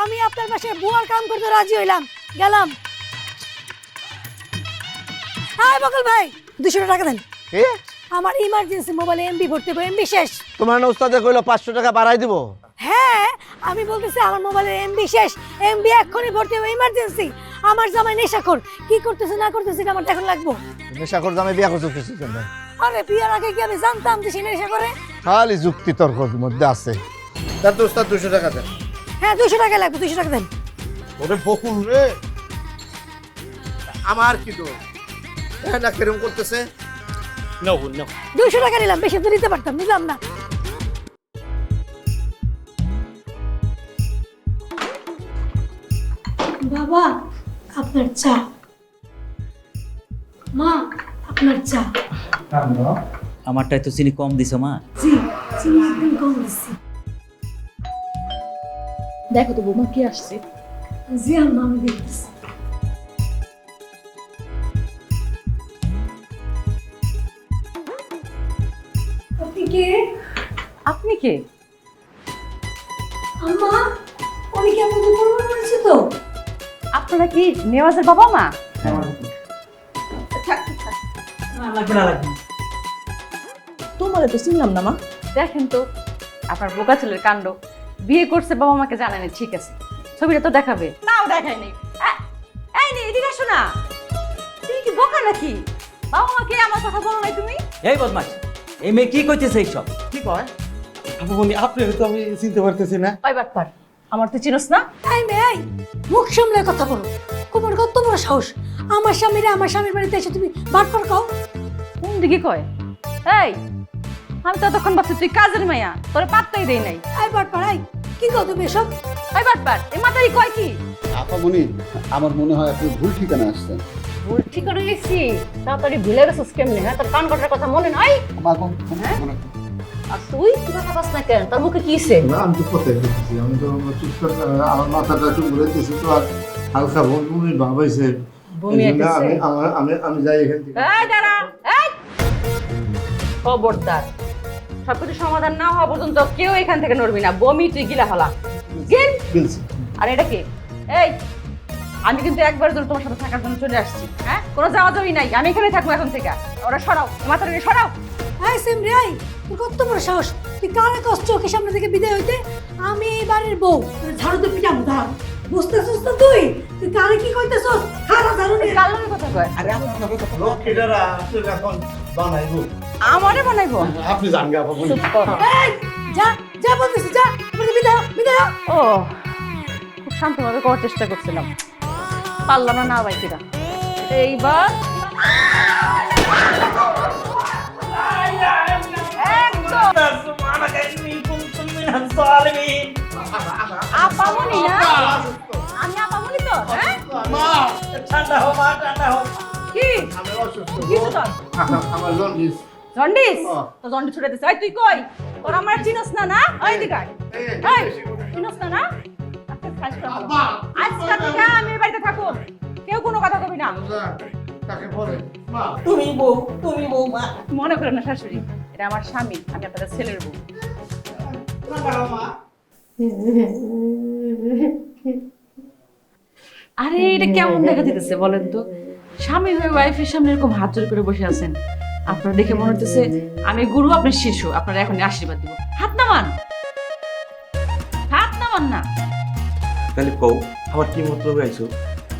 আমি আপনার পাশে বুয়ার কাম করতে রাজি হইলাম, গেলাম। হ্যাঁ বকুল ভাই 200 টাকা দেন, কি? আমার ইমার্জেন্সি মোবাইলে এমবি ভর্তি হবে, এমবি শেষ। তোমার না উস্তাদে কইলো 500 টাকা বাড়াই দিব। হ্যাঁ আমি বলতেছি আমার মোবাইলের এমবি শেষ, এমবি এক্ষুনি ভর্তি হবে, ইমার্জেন্সি। আমার জামাই নেশাখোর, কি করতেছে না করতেছে এটা আমার এখন লাগবো। নেশাখোর জামাই বিয়া করছো কিসের জন্য? আরে বিয়ার আগে কি আমি জানতাম যে সে নেশা করে? খালি যুক্তি তর্কর মধ্যে আছে। তার তো উস্তাদ 200 টাকা দেন। হ্যাঁ 200 টাকা লাগবে, 200 টাকা দেন। ওরে বকুল রে, আমার কি দোষ? হ্যাঁ না কেরম করতেছে? নাও বোন নাও। 200 টাকা নিলাম, বেশি তো নিতে পারতাম, নিলাম না। বাবা আপনার চা, মা আপনার চা। আমারটাই তো চিনি কম দিছো মা। জি চিনি একদম কম দিচ্ছি। দেখো তো বৌমা কি আসছে। জি আম্মা আমি দেখতেছি। আপনি কে? আপনি কে? আম্মা উনি কি আপনাদের পরিবার পরিচিত? আপনারা কি নেওয়াজের বাবা মা? তোমারে তো চিনলাম না মা। দেখেন তো আপনার বোকা ছেলের কাণ্ড, বিয়ে করছে বাবা মাকে জানানি, ঠিক আছে ছবিটা তো দেখাবে, নাও দেখায় নাই। এই নে এদিকে আসো না, তুমি কি বোকা নাকি? বাবা মাকে আমার কথা বলো নাই তুমি? এই বদমাস, এই মেয়ে কি কইতেছে এইসব? কি কয়? আপু বলি আপনার তো আমি চিনতে পারতেছি না। ওই বাটপার, আমার তো চিনোস না? এই মেয়ে এই, মুখ সামলে কথা বলো, তোমার কত বড় সাহস আমার স্বামীরে আমার স্বামীর বাড়িতে এসে তুমি বাটপার কও? কোন দিকে কয়? এই আমি তো ততক্ষণ ভাবছি তুই কাজের মাইয়া, তোরে পাত্তাই দেই নাই। এই বাটপার এই, কি কও তুমি এসব? ওই বাটপার, এই মাতারি কয় কি? আপামনি আমার মনে হয় আপনি ভুল ঠিকানা আসছেন। ভুল ঠিক করে গেছি, তাড়াতাড়ি ভুলে গেছিস কেমনে? হ্যাঁ তোর কান কাটার কথা মনে নাই? মা কোন আর তুই কি কথা বলছ না কেন? তোর মুখে কি হইছে? না আমি তো কথাই বলতেছি, আমি তো চুপ করে আমার মাথাটা চুপ ঘুরাইতেছি তো, আর হালকা বমি ভাব হইছে। বমি আইতেছে? আমি যাই এখান থেকে। এই দাঁড়া, এই খবরদার, সবকিছু সমাধান না হওয়া পর্যন্ত কেউ এখান থেকে নড়বি না। বমি তুই গিলা ফেলা গিল। আর এটা কি? এই আমি কিন্তু একবার ধরে তোমার সাথে থাকার জন্য চলে আসছি, হ্যাঁ কোনো যাওয়া যাবি নাই, আমি এখানে থাকবো এখন থেকে। ওরা সরাও, মাথাটা সরাও। এই সিমরি এই, তোর কত বড় সাহস, তুই কারে কষ্ট চোখের সামনে থেকে বিদায় হইতে? আমি এই বাড়ির বউ, তোর ঝাড়ুতে পিটাম ধার, বুঝতেছিস না তুই? তুই কারে কি কইতেছস? হারা ঝাড়ু নিয়ে কালোর কথা কয়। আরে লক্ষ্মীটারা আপনি এখন বানাইবো। আমারে বানাইবো? আপনি জান গা আপু। চুপ কর। এই যা যা বলতেছিস, যা বিদায় বিদায়। ও খুব শান্তভাবে করার চেষ্টা করছিলাম, পারলাম না। না ভাই কিরা এইবার আলমিন। আপামনি না আমি আপামনি তো হ্যাঁ ঠান্ডা হও মা, ঠান্ডা হও। কি আমি অসুস্থ কি তো তোর আমার জন্ডিস জন্ডিস তো জন্ডিস ছুটে দিছে তুই কই তোর আমার চিনস না না ওই দিকে এই চিনস না না আজকে থেকে আমি এই বাড়িতে থাকো কেউ কোনো কথা কবি না তাকে পরে মা তুমি বউ মা। মনে করেন না শাশুড়ি এটা আমার স্বামী আমি আপনাদের ছেলের বউ আরে এটা কেমন দেখা দিতেছে বলেন তো স্বামী হয়ে ওয়াইফের সামনে এরকম হাত জোর করে বসে আছেন আপনারা দেখে মনে হচ্ছে আমি গুরু আপনার শিষ্য আপনারা এখন আশীর্বাদ দিব হাত নামান না তাহলে কও আমার কি মতলবে আইছো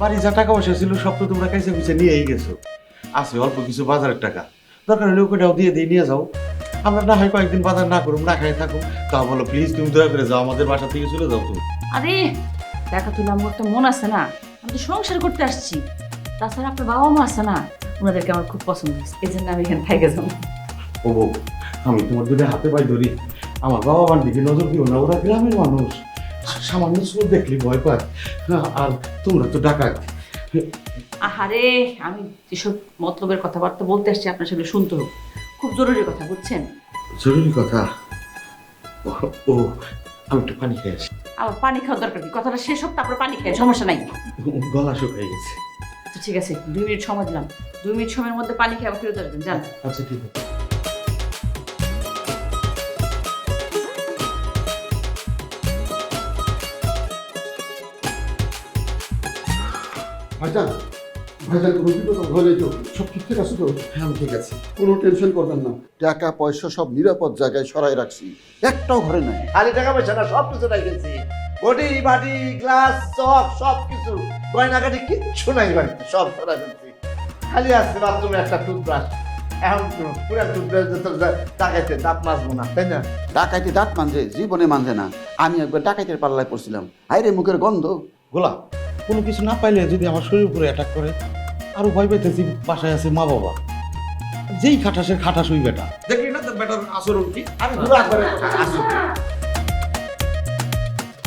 বাড়ি যা টাকা পয়সা ছিল সব তো তোমরা কাইছে পিছে নিয়েই গেছো আছে অল্প কিছু বাজারের টাকা দরকার হলে ওটাও দিয়ে নিয়ে যাও আমরা না হয় কয়েকদিন বাজার না করুম না খাই থাকুম তা বলো প্লিজ তুমি দয়া করে যাও আমাদের বাসা থেকে চলে যাও তুমি আরে দেখা তুলে আমার একটা মন আছে না আমি তো সংসার করতে আসছি তাছাড়া আপনার বাবা মা আছে না ওনাদেরকে আমার খুব পছন্দ হয়েছে এই জন্য আমি এখানে থেকে যাবো ও বউ আমি তোমার দুটো হাতে পাই ধরি আমার বাবা মার দিকে নজর দিও না ওরা গ্রামের মানুষ সামান্য চোর দেখলি ভয় পায় আর তোমরা তো ডাকাত আহারে আমি যেসব মতলবের কথাবার্তা বলতে আসছি আপনার সেগুলো শুনতে হবে খুব জরুরি কথা বুঝছেন জরুরি কথা ও আমি একটু পানি খেয়ে আসি আবার পানি খাওয়ার দরকার কি কথাটা শেষ হোক তারপরে পানি খেয়ে সমস্যা নাই গলা শুকিয়ে গেছে আচ্ছা ঠিক আছে 2 মিনিট সময় দিলাম 2 মিনিট সময়ের মধ্যে পানি খেয়ে আবার ফিরে আসবেন যান আচ্ছা ঠিক আছে ভাইজান ভাইজান কোনো বিপদ হলে তো সব ঠিকঠাক আছে তো হ্যাঁ আমি ঠিক আছে কোনো টেনশন করবেন না টাকা পয়সা সব নিরাপদ জায়গায় সরাই রাখছি একটাও ঘরে নাই খালি টাকা পয়সা না সব কিছু রেখেছি বডি বাটি গ্লাস সব কিছু গয়নাগাটি কিচ্ছু নাই বাড়িতে সব সরা ফেলছি খালি আসছে বাথরুমে একটা টুথব্রাশ এখন পুরো টুথব্রাশ টাকাইতে দাঁত মাজবো না তাই না ডাকাইতে দাঁত মানজে জীবনে মানজে না আমি একবার ডাকাইতের পাল্লায় পড়ছিলাম হাইরে মুখের গন্ধ গোলা কোনো কিছু না পাইলে যদি আমার শরীর উপরে অ্যাটাক করে আরো ভয় পাইতেছি বাসায় আছে মা বাবা যেই খাটাসের খাটাস ওই বেটা দেখলি না বেটার আচরণ কি আমি পুরো একবারে আসি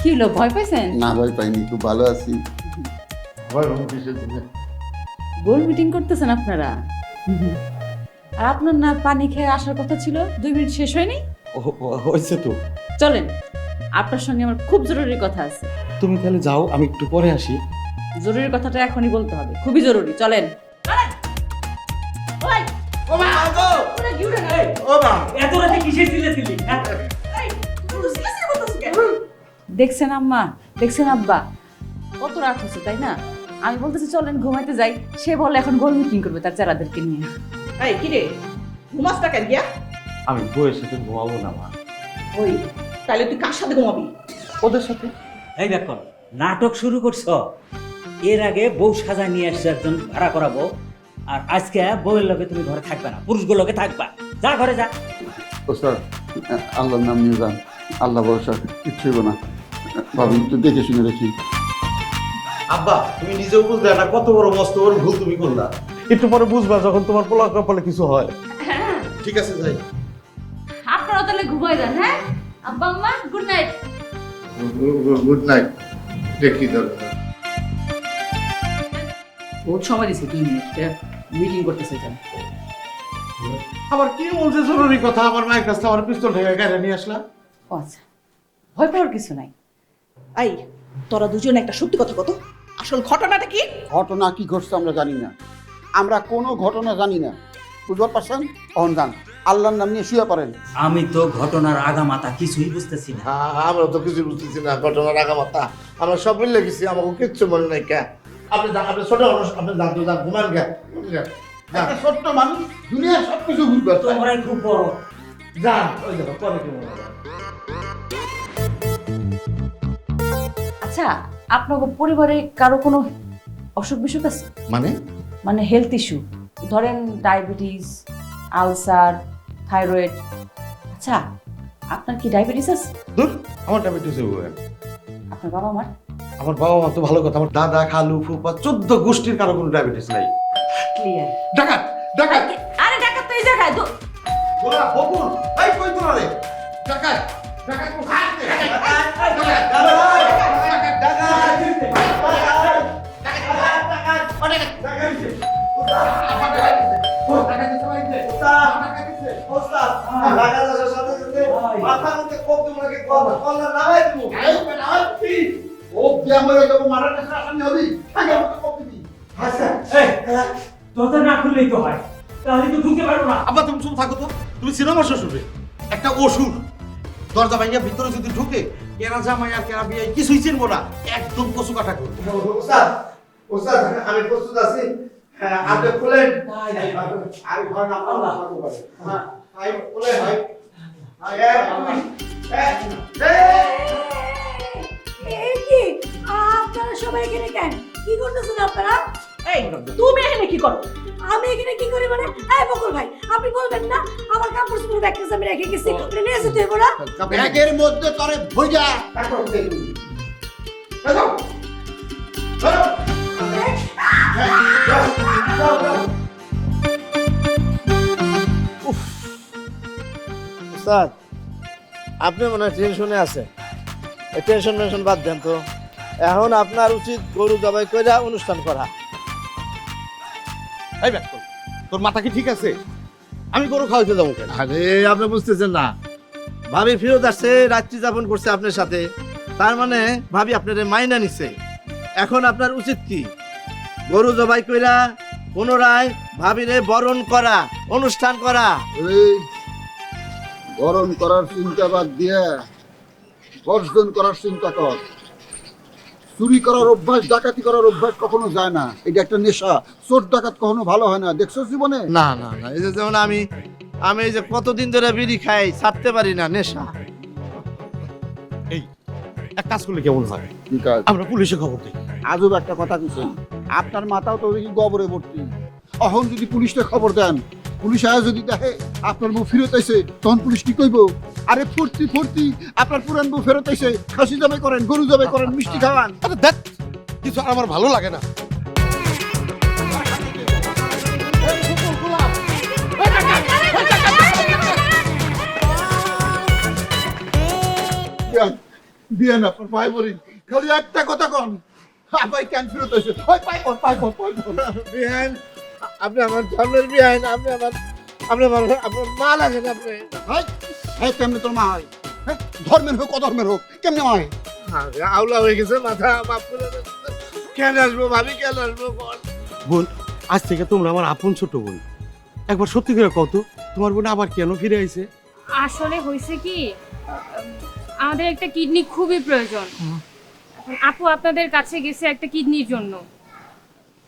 কি হলো ভয় পাইছেন না ভয় পাইনি খুব ভালো আছি গোল মিটিং করতেছেন আপনারা আর আপনার না পানি খেয়ে আসার কথা ছিল 2 মিনিট শেষ হয়নি হয়েছে তো চলেন আপনার সঙ্গে আমার খুব জরুরি কথা আছে তুমি তাহলে যাও আমি একটু পরে আসি জরুরি কথাটা এখনই বলতে হবে খুবই জরুরি চলেন ও মা গো ও মা এত রাতে কিসের চিল্লাচিল্লি, হ্যাঁ? দেখছেন আম্মা দেখছেন আব্বা কত রাত হচ্ছে তাই না আমি বলতেছি চলেন ঘুমাইতে যাই সে বলে এখন গোল মিটিং করবে তার চারাদেরকে নিয়ে এই কি রে ঘুমাসটা কেন গিয়া আমি বউয়ের সাথে ঘুমাবো না মা ওই তাহলে তুই কার সাথে ঘুমাবি ওদের সাথে এই দেখো নাটক শুরু করছো এর আগে বউ সাজায় নিয়ে আসছে একজন ভাড়া করাবো আর আজকে বউয়ের লগে তুমি ঘরে থাকবে না পুরুষগুলোর লগে থাকবা যা ঘরে যা ওস্তাদ আল্লাহর নাম নিয়ে যান আল্লাহ ভরসা কিচ্ছু হইব না ভাবি একটু দেখে শুনে রাখি আব্বা তুমি নিজেও বুঝলে না কত বড় মস্ত বড় ভুল তুমি করলা একটু পরে বুঝবা যখন তোমার পোলা কপালে কিছু হয় ঠিক আছে যাই আপনারা তাহলে ঘুমাই যান হ্যাঁ আব্বা আম্মা গুড নাইট গুড নাইট দেখি দরকার বহুত সময় দিছে 2 মিনিট মিটিং করতেছে এটা আবার কি বলছে জরুরি কথা আমার মায়ের কাছে আমার পিস্তল ঢেকে গাড়ি নিয়ে আসলাম ও আচ্ছা ভয় পাওয়ার কিছু নাই এই তোরা দুজন একটা সত্যি কথা কত আসল ঘটনাটা কি ঘটনা কি ঘটছে আমরা জানি না আমরা কোনো ঘটনা জানি না বুঝতে পারছেন অহন যান আল্লাহর নাম নিয়ে শুয়ে পড়েন আমি তো ঘটনার আগামাতা কিছুই বুঝতেছি না আমরা তো কিছু বুঝতেছি না ঘটনার আগামাতা আমরা সব মিলে গেছি আমাকে কিচ্ছু মনে নাই কে আপনি যান আপনি ছোট মানুষ আপনি যান তো যান ঘুমান গে একটা ছোট্ট মানুষ দুনিয়ার সব কিছু বুঝবে তোমরা খুব বড় যান ওই দেখো পরে কি মনে হয় আচ্ছা আপনার পরিবারে কারো কোনো অসুখ বিসুখ আছে মানে হেলথ ইস্যু ধরেন ডায়াবেটিস আলসার থাইরয়েড আচ্ছা আপনার কি ডায়াবেটিস আছে দূর আমার ডায়াবেটিস আপনার বাবা মার আমার বাবা মা তো ভালো কথা আমার দাদা খালু ফুপা 14 গোষ্ঠীর কারো কোনো ডায়াবেটিস নাই ক্লিয়ার ডাকাত ডাকাত আরে ডাকাত তো এই জায়গায় গোলা বকুল এই কই তোরা রে ডাকাত দরজা না খুললেই তো হয়, তাহলে তো ঢুকতে পারবো না। আব্বা তুমি চুপ থাকো তো, তুমি চিনো আমার শ্বশুরে একটা অসুর। দরজা ভাঙিয়া ভিতরে যদি ঢুকে কেরা জামাই আর কেরা বিয়ে কিছুই চিনবো না, একদম কচু কাটা করবো। আমি প্রস্তুত আছি, আপনি খুলেন। এই কি আপনারা সবাই এখানে কেন কি করতেছেন আপনারা? এই তুমি এখানে কি করো? আমি এখানে কি করি মানে? এই বকুল ভাই আপনি বলবেন না আমার কাপড় চোপড় ব্যাগ আমি রেখে গেছি, আপনি নিয়ে যেতে হইব না? ব্যাগের মধ্যে তোরে ভইজা তারপর দেখবি। স্যার, আপনি মনে হয় টেনশনে আছে। এই টেনশন বাদ দেন তো। এখন আপনার উচিত গরু জবাই করে অনুষ্ঠান করা। এই ব্যাক কর, তোর মাথা কি ঠিক আছে? আমি গরু খাওয়াইতে যাবো কেন? আরে আপনি বুঝতেছেন না, ভাবি ফেরত আসছে, রাত্রি যাপন করছে আপনার সাথে, তার মানে ভাবি আপনার মাইনা নিছে। এখন আপনার উচিত কি? গরু জবাই কইরা পুনরায় ভাবিরে বরণ করা, অনুষ্ঠান করা। এই গরম করার চিন্তা বাদ দিয়ে বর্জন করার চিন্তা কর। চুরি করার অভ্যাস, ডাকাতি করার অভ্যাস কখনো যায় না, এটা একটা নেশা। চোর ডাকাত কখনো ভালো হয় না, দেখছো জীবনে? না না না, এই যে যেমন আমি এই যে কতদিন ধরে বিড়ি খাই, ছাড়তে পারি না, নেশা। এই এক কাজ করলে কেমন হয়? ঠিক আছে, আমরা পুলিশে খবর দিই। আজব একটা কথা কিছু, আপনার মাথাও তো দেখি গোবরে ভর্তি। এখন যদি পুলিশে খবর দেন, পুলিশ আয়া যদি দেখে আপনার বউ ফেরত আইছে, তখন পুলিশ কি কইব? আরে ফুর্তি ফুর্তি, আপনার পুরান বউ ফেরত আইছে, খাসি জবাই করেন, গরু জবাই করেন, মিষ্টি খাওয়ান। আরে দেখ, কিছু আর আমার ভালো লাগে না। বিয়ান আপনার পায়ে পড়ি, খালি একটা কথা কন, ভাই কেন ফেরত আইছে? ওই পাই পড়, পাই পড়, পাই পড়। বিহান, আপনি আমার ধর্মের বিহান, আপনার মা লাগেন। আপনি হ্যাঁ কেমনে তোর মা হয়? হ্যাঁ, ধর্মের হোক অধর্মের হোক, কেমনে হয়? আউলা হয়ে গেছে মাথা, মাফ করে দেন। কেন আসবো ভাবি, কেন আসবো? বোন, আজ থেকে তোমরা আমার আপন ছোট বোন। একবার সত্যি করে কত, তোমার বোন আবার কেন ফিরে আইছে? আসলে হয়েছে কি, আমাদের একটা কিডনি খুবই প্রয়োজন। এখন আপু আপনাদের কাছে গেছে একটা কিডনির জন্য।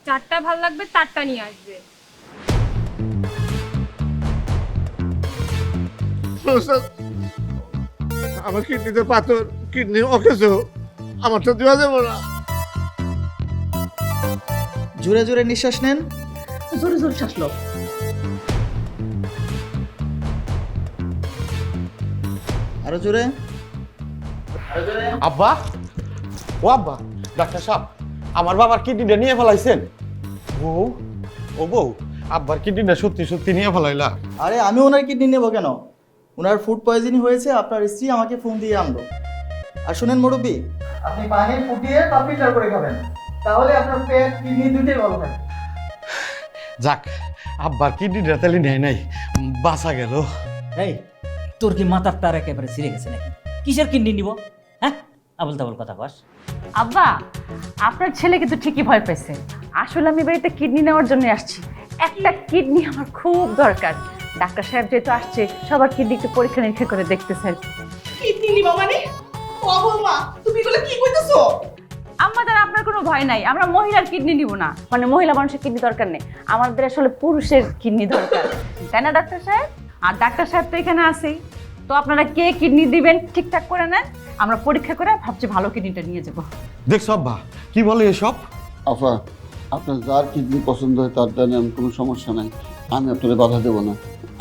4টা ভাল লাগবে, 4টা নিয়ে আসবে। আমার কিডনিতে পাথর, কিডনি অকেজ, আমার তো দেওয়া যাবো না। জোরে জোরে নিঃশ্বাস নেন, জোরে জোরে শ্বাস লো। আরো জোরে। আব্বা, ও আব্বা, ডাক্তার সাহেব, আমার বাবার কিডনিটা নিয়ে ফেলাইছেন। বউ, ও বউ, আব্বার কিডনিটা সত্যি সত্যি নিয়ে ফেলাইলা? আরে আমি ওনার কিডনি নেবো কেন? ওনার ফুড পয়জনিং হয়েছে, আপনার স্ত্রী আমাকে ফোন দিয়ে আনলো। আর শুনেন মুরব্বী, আপনি পানি ফুটিয়ে তা ফিল্টার করে খাবেন, তাহলে আপনার পেট কিডনি দুটোই ভালো থাকে। যাক, আব্বার কিডনিটা তাহলে নেয় নাই, বাঁচা গেল। এই, তোর কি মাথার তার একেবারে ছিঁড়ে গেছে নাকি? কিসের কিডনি নিব? হ্যাঁ, আবল তাবল কথা কস। আব্বা, আপনার ছেলে কিন্তু ঠিকই ভয় পেয়েছে। আসলে আমি বাড়িতে কিডনি নেওয়ার জন্য আসছি। একটা কিডনি আমার খুব দরকার। ডাক্তার সাহেব যেহেতু আসছে, সবার কিডনি একটু পরীক্ষা নিরীক্ষা করে দেখতেছে। কিডনি নিবা মানে? ও বৌমা, তুমি এগুলো কি কইতেছো? আমাদের আপনার কোনো ভয় নাই, আমরা মহিলার কিডনি নিব না। মানে মহিলা মানুষের কিডনি দরকার নেই, আমাদের আসলে পুরুষের কিডনি দরকার, তাই না ডাক্তার সাহেব? আর ডাক্তার সাহেব তো এখানে আছেই। তো আপনারা কে কিডনি দিবেন ঠিকঠাক করে নেন, আমরা পরীক্ষা করে ভাবছি ভালো কিডনিটা নিয়ে যাব। দেখছো আব্বা কি বলে এসব? আফা, আপনার যার কিডনি পছন্দ হয় তার দেন, কোনো সমস্যা নাই, আমি আপনার বাধা দেবো না।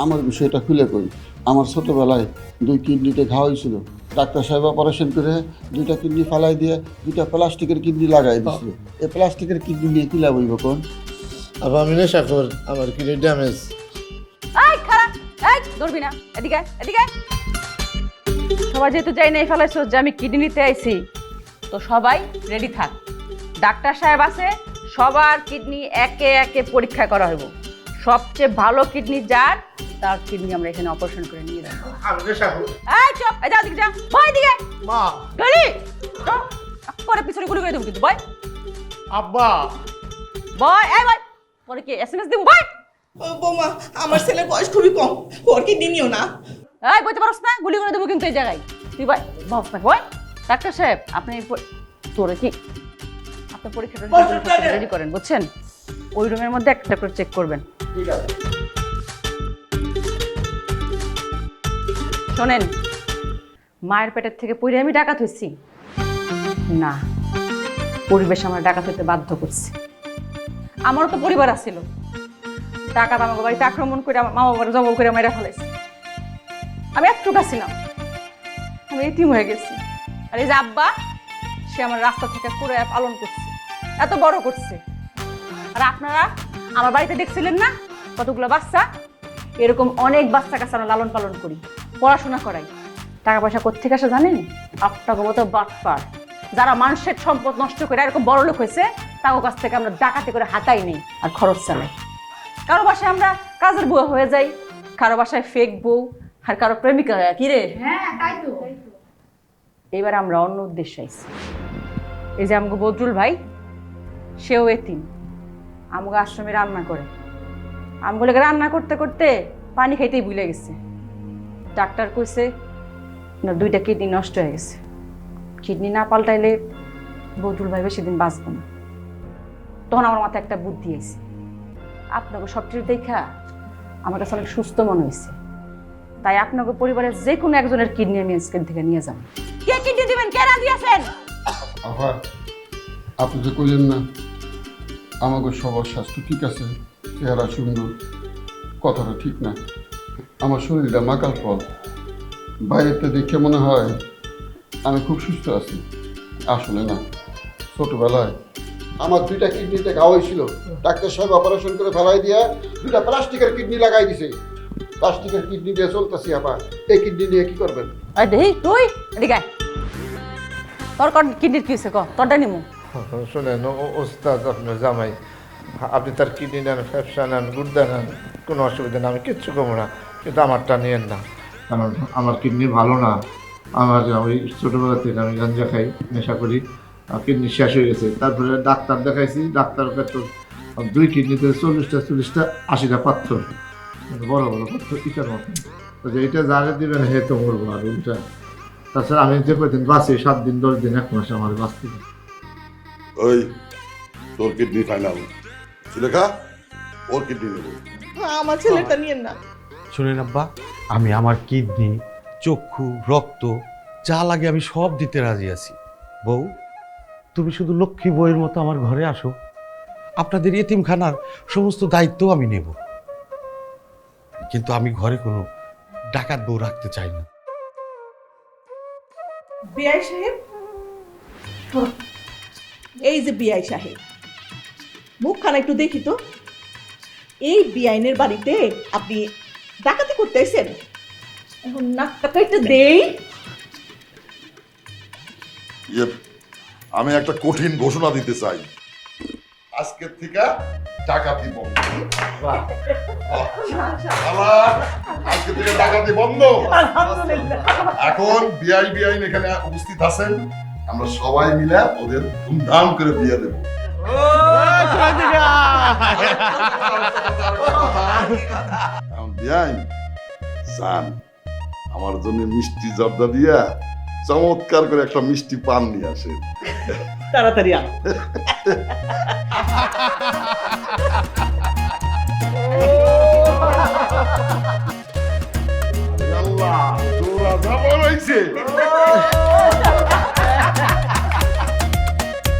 আমার বিষয়টা খুলে করি, আমার ছোটোবেলায় 2 কিডনিতে ঘা হয়েছিল। ডাক্তার সাহেব অপারেশন করে 2টা কিডনি ফালাই দিয়ে 2টা প্লাস্টিকের কিডনি লাগাই দিয়েছিল। এই প্লাস্টিকের কিডনি নিয়ে কি লাভ হইব কোন? আবার আমি নেশা কর, আমার কিডনি ড্যামেজ। এই খারাপ, এই ধরবি না, এদিকে এদিকে। সবাই যেহেতু যাই নাই ফেলাইছো যে আমি কিডনি নিতে আইছি, তো সবাই রেডি থাক। ডাক্তার সাহেব আছে, সবার কিডনি একে একে পরীক্ষা করা হইব। সবচেয়ে ভালো কিডনি যার, তার কিডনি আমরা এখানে অপারেশন করে নিয়ে যাবো। এই চুপ, এই যা দিকে যা, বয় দিকে মা গলি চুপ, পরে পিছনে গুলি করে দেবো কিন্তু বয়। আব্বা বয়, এই বয়, পরে কি এসএমএস দেবো বয়। বৌমা আমার ছেলের বয়স খুবই কম, ওর কিডনি নিও না। এই বইতে পারছ না, গুলি করে দেবো কিন্তু এই জায়গায়। তুই বয়, বস না বয়। ডাক্তার সাহেব আপনি তোরে কি আপনার পরীক্ষাটা রেডি করেন, বুঝছেন? ওই রুমের মধ্যে একটা করে চেক করবেন। ঠিক আছে। শোনেন, মায়ের পেটের থেকে পড়ে আমি ডাকাত হইছি না, পরিবেশ আমার ডাকাত হইতে বাধ্য করছে। আমারও তো পরিবার আছিল, ডাকাত আমাকে বাড়িতে আক্রমণ করে আমার মা বাবার জবল করে মেরে ফেলাইছে। আমি একটুকা ছিলাম, আমি এতিম হয়ে গেছি। আর এই যে আব্বা, সে আমার রাস্তা থেকে করে পালন করছে, এত বড় করছে। আর আপনারা আমার বাড়িতে দেখছিলেন না কতগুলো বাচ্চা? এরকম অনেক বাচ্চা কাছে আমরা লালন পালন করি, পড়াশোনা করাই। টাকা পয়সা কোত্থেকে আসে জানেন? আপনাকে মতো বাটপার যারা মানুষের সম্পদ নষ্ট করে এরকম বড় লোক হয়েছে, তাদের কাছ থেকে আমরা ডাকাতি করে হাতাই নেই আর খরচ চালাই। কারো বাসায় আমরা কাজের বুয়া হয়ে যাই, কারো বাসায় ফেক বউ, আর কারো প্রেমিকা হয়। কি রে? হ্যাঁ তাই তো। এবার আমরা অন্য উদ্দেশ্যে আইছি। এই যে আমাকে বদরুল ভাই, সেও এতিম, আমাকে আশ্রমে রান্না করে। আমগুলোকে রান্না করতে করতে পানি খাইতেই ভুলে গেছে। ডাক্তার কইছে না, 2টা কিডনি নষ্ট হয়ে গেছে। কিডনি না পাল্টাইলে বদরুল ভাই বেশি দিন বাঁচব না। তখন আমার মাথায় একটা বুদ্ধি আইছে। আপনাকে সবচেয়ে দেখা আমার কাছে অনেক সুস্থ মনে হয়েছে, তাই আপনাকে পরিবারের যে কোনো একজনের কিডনি আমি আজকের থেকে নিয়ে যাব। কে কিডনি দিবেন? কে রাজি আছেন? আবার আপনি যে কইলেন না আমাকে সবার স্বাস্থ্য ঠিক আছে, চেহারা সুন্দর, কথাটা ঠিক না। আমার শরীরটা মাকাল ফল, বাইরেতে দেখে মনে হয় আমি খুব সুস্থ আছি, আসলে না। ছোটবেলায় আমার 2টা কিডনিতে ঘা হয়েছিল, ডাক্তার সাহেব অপারেশন করে ফেলাই দিয়ে 2টা প্লাস্টিকের কিডনি লাগাই দিছে। প্লাস্টিকের কিডনি দিয়ে চলতেছি। আবার এই কিডনি দিয়ে কি করবেন? আই দেই তুই এদিকে আয়। তোর কিডনির কি হয়েছে ক? তোরটা নিমু। শোনেন ওস্তাদ, আপনার জামাই, আপনি তার কিডনি নেন, ফ্যাপসা নেন, গুর্দা নেন, কোনো অসুবিধা নেই, আমি কিচ্ছু কমো না, কিন্তু আমারটা নিয়েন না। কারণ আমার কিডনি ভালো না। আমার ওই ছোটোবেলা থেকে আমি গাঞ্জা খাই, নেশা করি, কিডনি শেষ হয়ে গেছে। তারপরে ডাক্তার দেখাইছি, ডাক্তার তো 2 কিডনিতে 40টা 80টা পাথর, বড় বড় পাথর, ইটার মতো। তো এইটা যারে দিবেন হে তো মরবো। আর ওইটা তাছাড়া আমি যে কদিন বাঁচি, 7 দিন 10 দিন 1 মাস আমার বাঁচতে। ওই তোর কিডনি ফাইনাল, সুলেখা ওর কিডনি নেবো। আমার ছেলেটা নিয়েন না। শুনেন আব্বা, আমি আমার কিডনি, চক্ষু, রক্ত যা লাগে আমি সব দিতে রাজি আছি। বউ, তুমি শুধু লক্ষ্মী বউয়ের মতো আমার ঘরে আসো, আপনাদের এতিমখানার সমস্ত দায়িত্ব আমি নেব। কিন্তু আমি ঘরে কোনো ডাকাত বউ রাখতে চাই না। বিআই সাহেব, এই যে বিআই সাহেব, মুখখানা একটু দেখি তো। এই বিআইনের বাড়িতে আপনি ডাকাতি করতে এসেছেন? এখন নাকটা কাইটা দেই। আমি একটা কঠিন ঘোষণা দিতে চাই, আজকের থেকে ডাকাতি বন্ধ। আজকে থেকে ডাকাতি বন্ধ। এখন বিআই এখানে উপস্থিত আছেন, আমরা সবাই মিলে ওদের ধুমধাম করে বিয়ে দেব। বিআই জান, আমার জন্য মিষ্টি জর্দা দিয়া চমৎকার করে একটা মিষ্টি পান নিয়ে আসে। তাড়াতাড়ি আনো। আল্লাহ, তোরা যা বড় হইছে।